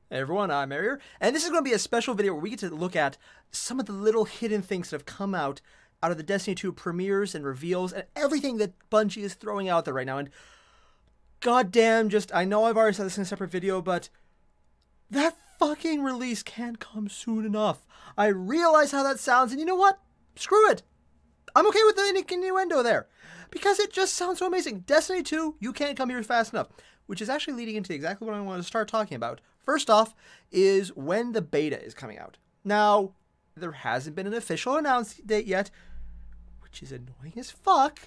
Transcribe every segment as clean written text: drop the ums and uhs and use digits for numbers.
Hey everyone, I'm Airier, and this is going to be a special video where we get to look at some of the little hidden things that have come out of the Destiny 2 premieres and reveals and everything that Bungie is throwing out there right now. And goddamn, I know I've already said this in a separate video, but that fucking release can't come soon enough. I realize how that sounds, and you know what? Screw it. I'm okay with the innuendo there, because it just sounds so amazing. Destiny 2, you can't come here fast enough, which is actually leading into exactly what I want to start talking about. First off is when the beta is coming out. Now, there hasn't been an official announced date yet, which is annoying as fuck,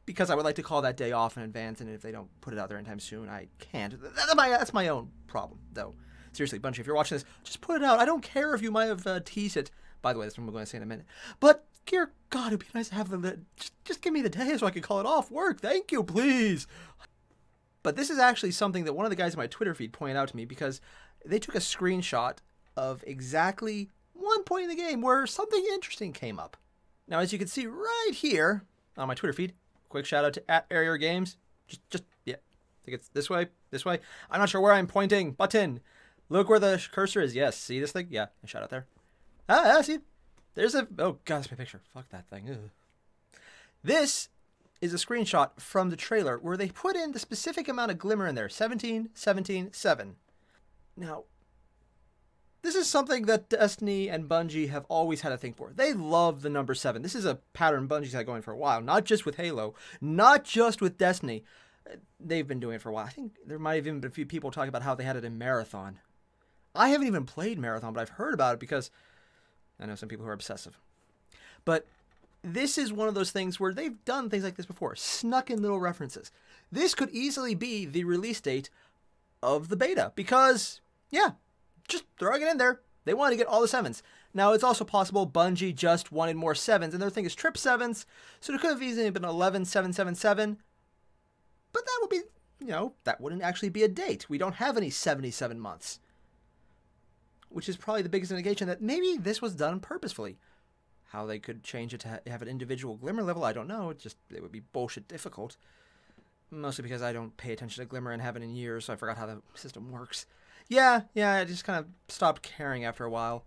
because I would like to call that day off in advance, and if they don't put it out there anytime soon, I can't. That's my own problem, though. Seriously, Bungie, if you're watching this, just put it out. I don't care if you might have teased it. By the way, that's what I'm going to say in a minute. But, dear God, it'd be nice to have the... Just give me the day so I can call it off work. Thank you, please. But this is actually something that one of the guys in my Twitter feed pointed out to me, because they took a screenshot of exactly one point in the game where something interesting came up. Now, as you can see right here on my Twitter feed, quick shout out to @Airier Games. Yeah, I think it's this way. I'm not sure where I'm pointing. Button. Look where the cursor is. Yes, see this thing? Yeah, shout out there. Ah, see? There's a... Oh, God, that's my picture. Fuck that thing. Ugh. This is a screenshot from the trailer where they put in the specific amount of glimmer in there. 17, 17, 7. Now, this is something that Destiny and Bungie have always had a thing for. They love the number 7. This is a pattern Bungie's had going for a while. Not just with Halo. Not just with Destiny. They've been doing it for a while. I think there might have even been a few people talking about how they had it in Marathon. I haven't even played Marathon, but I've heard about it because I know some people who are obsessive. But this is one of those things where they've done things like this before. Snuck in little references. This could easily be the release date of the beta because, yeah, just throwing it in there. They want to get all the 7s. Now, it's also possible Bungie just wanted more 7s, and their thing is trip 7s, so it could have easily been 11, 7, 7, 7. But that would be, that wouldn't actually be a date. We don't have any 77 months. Which is probably the biggest indication that maybe this was done purposefully. How they could change it to have an individual glimmer level, I don't know. It would be bullshit difficult. Mostly because I don't pay attention to glimmer and haven't in years, so I forgot how the system works. Yeah, I just kind of stopped caring after a while.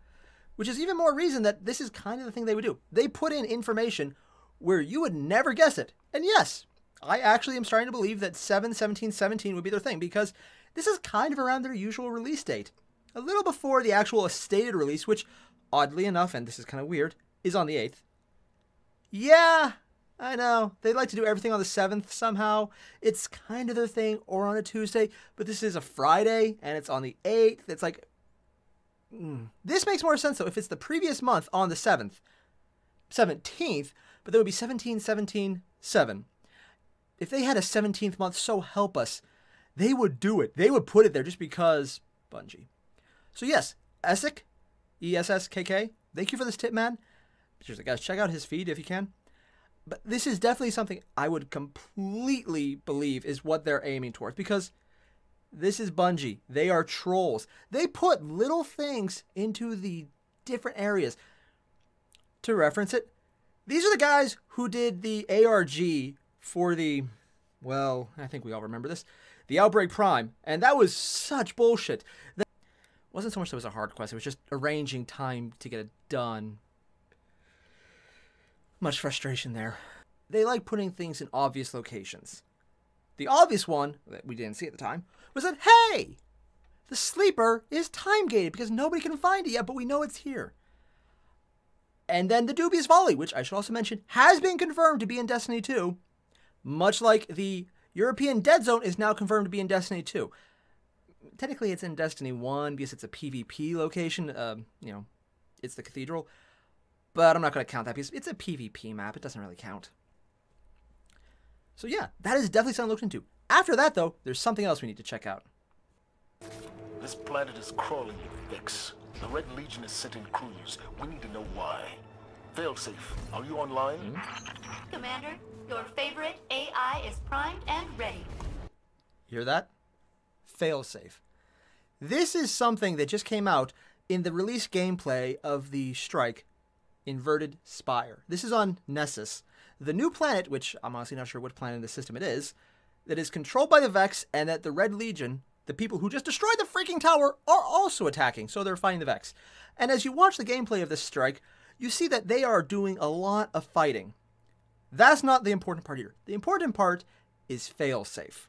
Which is even more reason that this is kind of the thing they would do. They put in information where you would never guess it. And yes, I actually am starting to believe that 7, 17, 17 would be their thing, because this is kind of around their usual release date. A little before the actual stated release, which, oddly enough, and this is kind of weird, is on the 8th. Yeah, I know. They like to do everything on the 7th somehow. It's kind of their thing, or on a Tuesday, but this is a Friday, and it's on the 8th. It's like... This makes more sense, though, if it's the previous month on the 7th. 17th, but there would be 17, 17, 7. If they had a 17th month, so help us, they would do it. They would put it there just because Bungie. So yes, Essick, ESSKK, thank you for this tip, man. Seriously, guys, check out his feed if you can. But this is definitely something I would completely believe is what they're aiming towards, because this is Bungie. They are trolls. They put little things into the different areas. To reference it, these are the guys who did the ARG for the, well, I think we all remember this, the Outbreak Prime, and that was such bullshit. Wasn't so much that it was a hard quest, it was just arranging time to get it done. Much frustration there. They like putting things in obvious locations. The obvious one, that we didn't see at the time, was that, hey, the sleeper is time-gated because nobody can find it yet, but we know it's here. And then the Dubious Volley, which I should also mention, has been confirmed to be in Destiny 2, much like the European Dead Zone is now confirmed to be in Destiny 2. Technically, it's in Destiny 1 because it's a PvP location. It's the cathedral. But I'm not going to count that because it's a PvP map. It doesn't really count. So yeah, that is definitely something to look into. After that, though, there's something else we need to check out. This planet is crawling with Vex. The Red Legion is sent in crews. We need to know why. Failsafe, are you online? Commander, your favorite AI is primed and ready. Hear that? Failsafe. This is something that just came out in the release gameplay of the Strike Inverted Spire. This is on Nessus, the new planet, which I'm honestly not sure what planet in the system it is, that is controlled by the Vex, and that the Red Legion the people who just destroyed the freaking tower are also attacking, so they're fighting the Vex. And as you watch the gameplay of this strike, you see that they are doing a lot of fighting. That's not the important part here. The important part is Failsafe.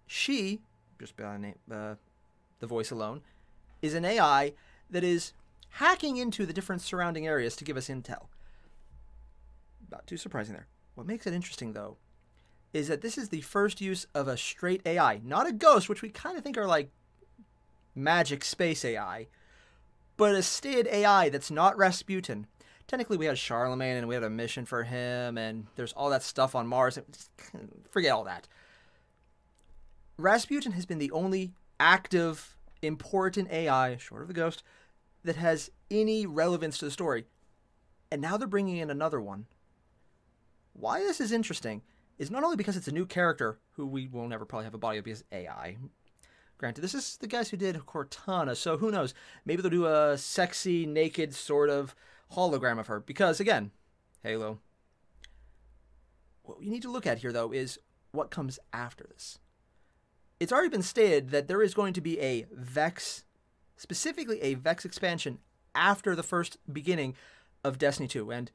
She, just by the voice alone, is an AI that is hacking into the different surrounding areas to give us intel. Not too surprising there. What makes it interesting, though, is that this is the first use of a straight AI, not a ghost, which we kind of think are like magic space AI, but a staid AI that's not Rasputin. Technically, we had Charlemagne, and we had a mission for him, and there's all that stuff on Mars. Forget all that. Rasputin has been the only active, important AI, short of the ghost, that has any relevance to the story. And now they're bringing in another one. Why this is interesting is not only because it's a new character, who we will never probably have a body of because AI. Granted, this is the guys who did Cortana, so who knows? Maybe they'll do a sexy, naked sort of hologram of her. Because, again, Halo. What we need to look at here, though, is what comes after this. It's already been stated that there is going to be a Vex, specifically a Vex expansion, after the first beginning of Destiny 2. And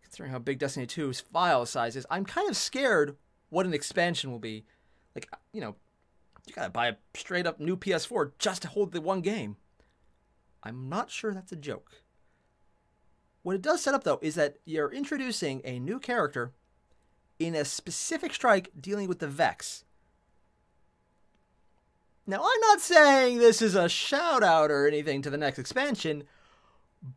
considering how big Destiny 2's file size is, I'm kind of scared what an expansion will be. Like, you know, you gotta buy a straight-up new PS4 just to hold the one game. I'm not sure that's a joke. What it does set up, though, is that you're introducing a new character in a specific strike dealing with the Vex. Now, I'm not saying this is a shout-out or anything to the next expansion,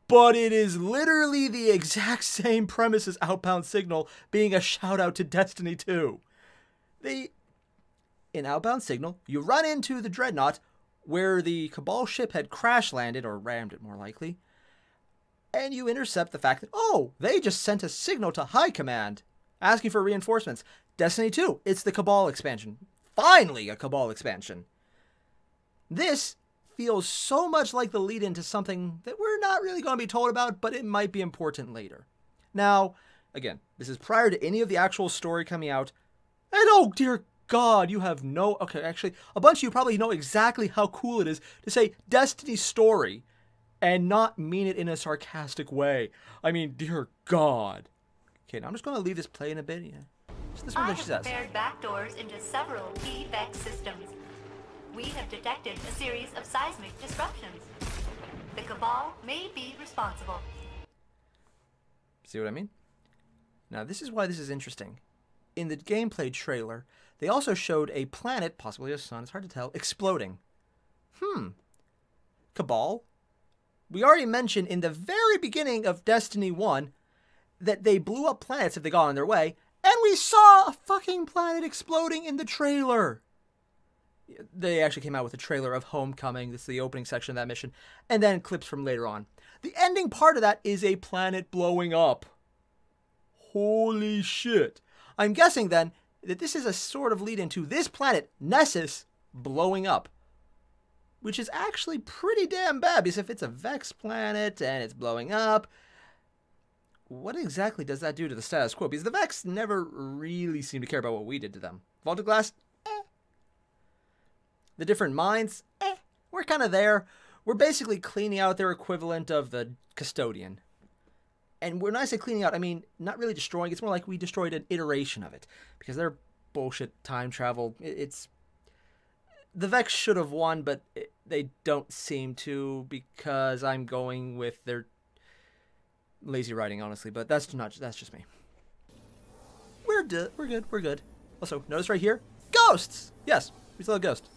but it is literally the exact same premise as Outbound Signal being a shout-out to Destiny 2. In Outbound Signal, you run into the Dreadnought where the Cabal ship had crash-landed, or rammed it more likely, and you intercept the fact that, oh, they just sent a signal to High Command asking for reinforcements. Destiny 2, it's the Cabal expansion. Finally, a Cabal expansion. This feels so much like the lead-in to something that we're not really going to be told about, but it might be important later. Now, again, this is prior to any of the actual story coming out, and oh dear God, you have no... Okay, actually, a bunch of you probably know exactly how cool it is to say Destiny story and not mean it in a sarcastic way. I mean, dear God. Okay, now I'm just going to leave this play in a bit. Yeah. So this one that she says. I have prepared backdoors into several key Vex systems. We have detected a series of seismic disruptions. The Cabal may be responsible. See what I mean? Now, this is why this is interesting. In the gameplay trailer, they also showed a planet, possibly a sun, it's hard to tell, exploding. Cabal? We already mentioned in the very beginning of Destiny 1 that they blew up planets if they got on their way, and we saw a fucking planet exploding in the trailer. They actually came out with a trailer of Homecoming. This is the opening section of that mission. And then clips from later on. The ending part of that is a planet blowing up. Holy shit. I'm guessing then that this is a sort of lead into this planet, Nessus, blowing up. Which is actually pretty damn bad, because if it's a Vex planet and it's blowing up, what exactly does that do to the status quo? Because the Vex never really seem to care about what we did to them. Vaulted Glass? The different mines, we're kind of there. We're basically cleaning out their equivalent of the Custodian. And when I say cleaning out, I mean not really destroying. It's more like we destroyed an iteration of it. Because they're bullshit time travel. It's... The Vex should have won, but they don't seem to, because I'm going with their lazy writing, honestly. But that's just me. We're good. Also, notice right here, ghosts! Yes, we still have ghosts.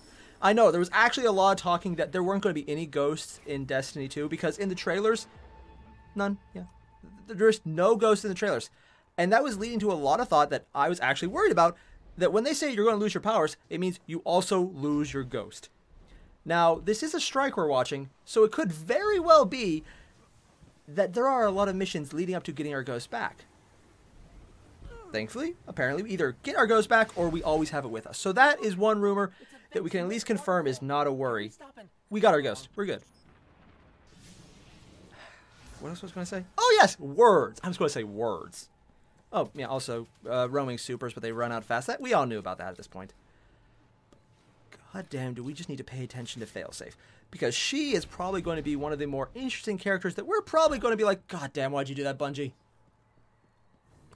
I know, there was actually a lot of talking that there weren't going to be any ghosts in Destiny 2, because in the trailers, none, yeah. There's no ghosts in the trailers. And that was leading to a lot of thought that I was actually worried about, that when they say you're going to lose your powers, it means you also lose your ghost. Now, this is a strike we're watching, so it could very well be that there are a lot of missions leading up to getting our ghost back. Thankfully, apparently, we either get our ghost back or we always have it with us. So that is one rumor that we can at least confirm is not a worry. We got our ghost. We're good. What else was I going to say? Oh, yes, words. I was going to say words. Oh, yeah, also roaming supers, but they run out fast. That we all knew about that at this point. God, God damn, do we just need to pay attention to Failsafe? Because she is probably going to be one of the more interesting characters that we're probably going to be like, God damn, why'd you do that, Bungie?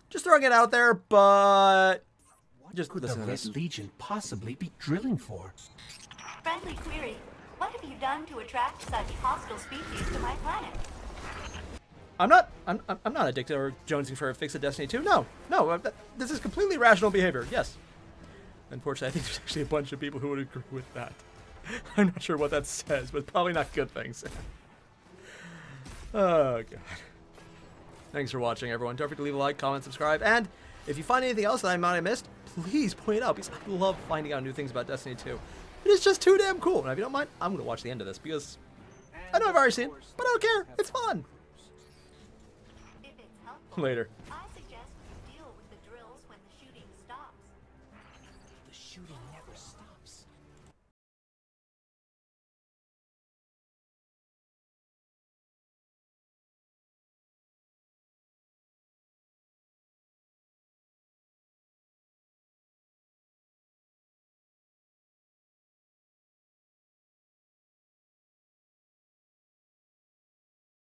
Just throwing it out there, but... Just Could the listen to Red this. Legion possibly be drilling for? Friendly query. What have you done to attract such hostile species to my planet? I'm not addicted or jonesing for a fix of Destiny 2. No, this is completely rational behavior. Yes. Unfortunately, I think there's actually a bunch of people who would agree with that. I'm not sure what that says, but probably not good things. Oh, God. Thanks for watching, everyone. Don't forget to leave a like, comment, subscribe, and if you find anything else that I might have missed, please point it out, because I love finding out new things about Destiny 2. It is just too damn cool. And if you don't mind, I'm going to watch the end of this, because I know I've already seen it, but I don't care. It's fun. If it's helpful, Later. I suggest you deal with the drills when the shooting stops. The shooting never stops.